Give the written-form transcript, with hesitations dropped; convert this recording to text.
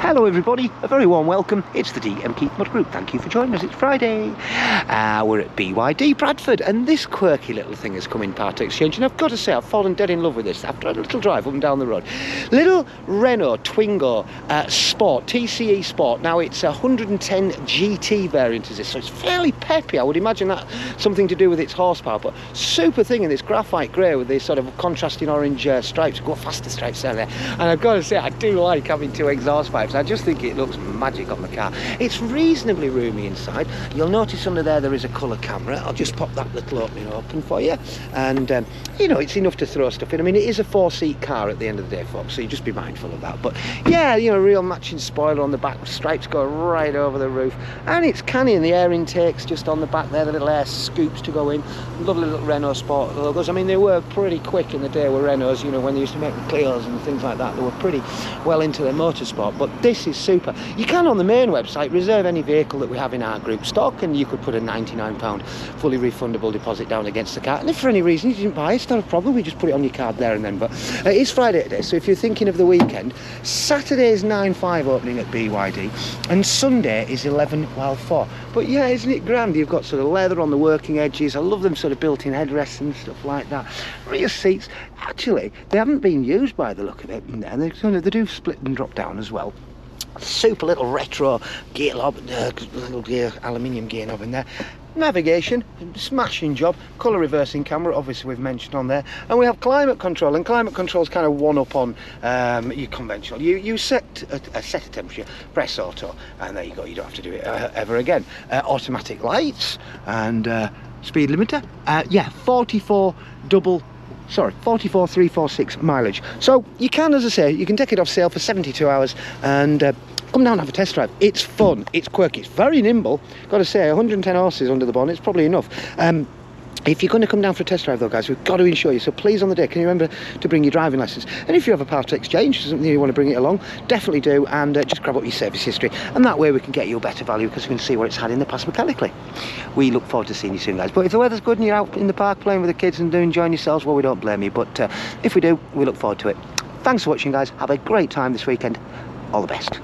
Hello everybody, a very warm welcome. It's the DM Keith Mud Group. Thank you for joining us. It's Friday. We're at BYD Bradford, and this quirky little thing has come in part exchange, and I've got to say I've fallen dead in love with this after a little drive up and down the road. Little Renault Twingo Sport, TCE Sport. Now it's a 110 GT variant is this, so it's fairly peppy. I would imagine that something to do with its horsepower, but super thing in this graphite grey with these sort of contrasting orange stripes, go faster stripes down there. And I've got to say I do like having two exhaust pipes. I just think it looks magic on the car. It's reasonably roomy inside. You'll notice under there is a colour camera. I'll just pop that little opening open for you, and you know, it's enough to throw stuff in. I mean, it is a 4-seat car at the end of the day, folks, so you just be mindful of that. But yeah, you know, real matching spoiler on the back, stripes go right over the roof, and it's canny, and the air intakes just on the back there, the little air scoops to go in. Lovely little Renault Sport logos. I mean, they were pretty quick in the day with Renaults, you know, when they used to make the Clios and things like that. They were pretty well into their motorsport, but this is super. You can, on the main website, reserve any vehicle that we have in our group stock, and you could put a £99 fully refundable deposit down against the car, and if for any reason you didn't buy it, it's not a problem, we just put it on your card there and then. But it's Friday today, so if you're thinking of the weekend, Saturday is 9-5 opening at BYD, and Sunday is 11-4. But yeah, isn't it grand? You've got sort of leather on the working edges. I love them sort of built-in headrests and stuff like that. Rear seats, actually, they haven't been used by the look of it, and they do split and drop down as well. Super little retro gear knob, little gear aluminium gear knob in there. Navigation, smashing job. Colour reversing camera, obviously we've mentioned on there, and we have climate control, and climate control is kind of one up on your conventional. You set a temperature, press auto, and there you go. You don't have to do it ever again. Automatic lights and speed limiter. Yeah, 44,346 mileage. So you can, as I say, you can take it off sale for 72 hours and come down and have a test drive. It's fun, it's quirky, it's very nimble. Got to say, 110 horses under the bonnet, it's probably enough. If you're going to come down for a test drive though, guys, we've got to insure you, so please on the day, can you remember to bring your driving licence? And if you have a part exchange, something you want to bring it along, definitely do, and just grab up your service history, and that way we can get you a better value because we can see what it's had in the past mechanically. We look forward to seeing you soon, guys. But if the weather's good and you're out in the park playing with the kids and enjoying yourselves, well, we don't blame you, but if we do, we look forward to it. Thanks for watching, guys. Have a great time this weekend. All the best.